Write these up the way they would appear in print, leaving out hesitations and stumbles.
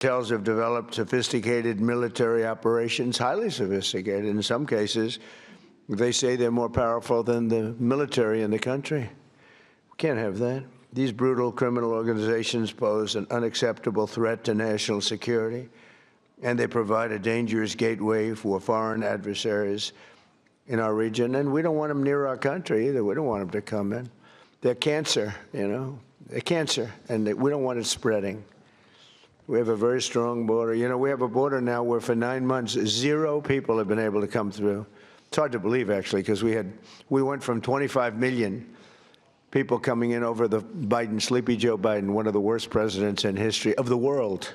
cartels have developed sophisticated military operations, highly sophisticated. In some cases, they say they're more powerful than the military in the country. We can't have that. These brutal criminal organizations pose an unacceptable threat to national security, and they provide a dangerous gateway for foreign adversaries in our region. And we don't want them near our country either. We don't want them to come in. They're cancer, you know. They're cancer, and we don't want it spreading. We have a very strong border. You know, we have a border now where for 9 months, 0 people have been able to come through. It's hard to believe, actually, because we went from 25 million people coming in over the Sleepy Joe Biden, one of the worst presidents in history of the world.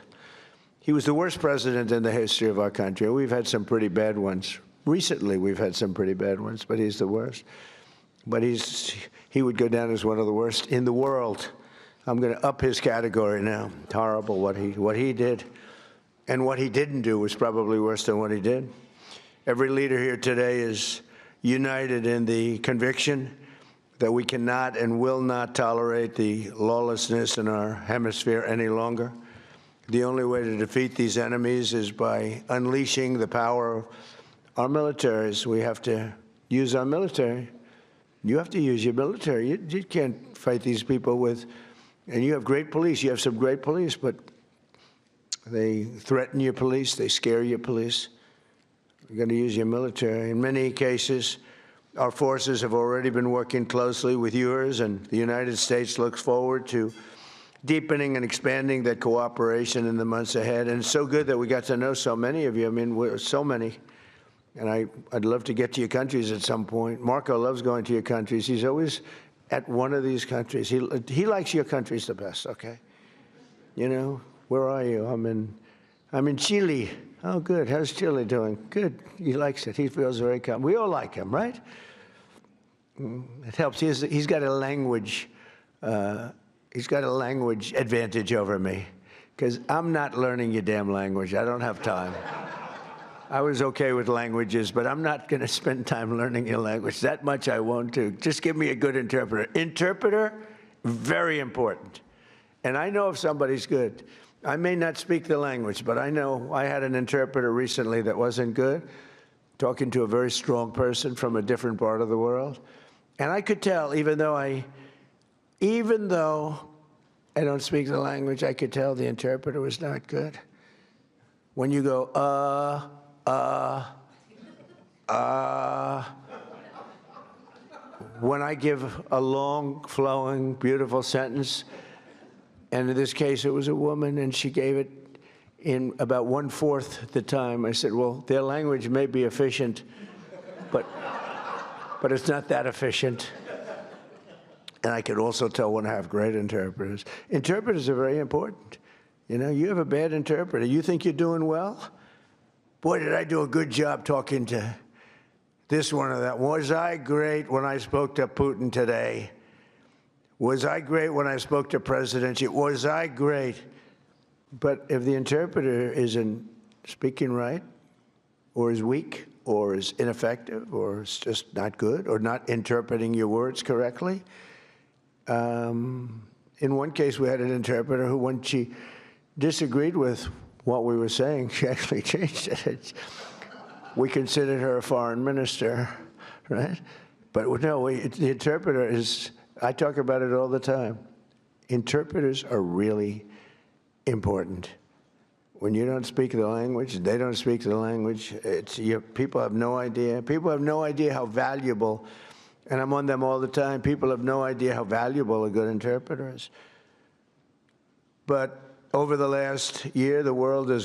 He was the worst president in the history of our country. We've had some pretty bad ones. Recently, we've had some pretty bad ones, but he's the worst. But he would go down as one of the worst in the world. I'm going to up his category now. It's horrible what he did. And what he didn't do was probably worse than what he did. Every leader here today is united in the conviction that we cannot and will not tolerate the lawlessness in our hemisphere any longer. The only way to defeat these enemies is by unleashing the power of our militaries. We have to use our military. You have to use your military. You can't fight these people with... And you have great police. You have some great police, but they threaten your police. They scare your police. You're going to use your military. In many cases, our forces have already been working closely with yours, and the United States looks forward to deepening and expanding that cooperation in the months ahead. And it's so good that we got to know so many of you. I mean, we're so many. And I'd love to get to your countries at some point. Marco loves going to your countries. He's always at one of these countries. He likes your countries the best, okay? You know, where are you? I'm in Chile. Oh, good. How's Chile doing? Good. He likes it. He feels very calm. We all like him, right? It helps. He's got a language. He's got a language advantage over me, because I'm not learning your damn language. I don't have time. I was okay with languages, but I'm not going to spend time learning your language. That much I won't do. Just give me a good interpreter. Interpreter, very important. And I know if somebody's good. I may not speak the language, but I know I had an interpreter recently that wasn't good, talking to a very strong person from a different part of the world. And I could tell, even though I don't speak the language, I could tell the interpreter was not good. When you go, when I give a long, flowing, beautiful sentence, and in this case it was a woman, and she gave it in about 1/4 the time, I said, well, their language may be efficient, but it's not that efficient. And I could also tell when I have great interpreters. Interpreters are very important. You know, you have a bad interpreter. You think you're doing well? Boy, did I do a good job talking to this one or that. Was I great when I spoke to Putin today? Was I great when I spoke to President Xi? Was I great? But if the interpreter isn't speaking right, or is weak, or is ineffective, or is just not good, or not interpreting your words correctly, in one case we had an interpreter who, when she disagreed with what we were saying, she actually changed it. We considered her a foreign minister, right? But no, the interpreter is, I talk about it all the time. Interpreters are really important. When you don't speak the language, they don't speak the language, people have no idea. People have no idea how valuable, and I'm on them all the time, people have no idea how valuable a good interpreter is. But over the last year, the world has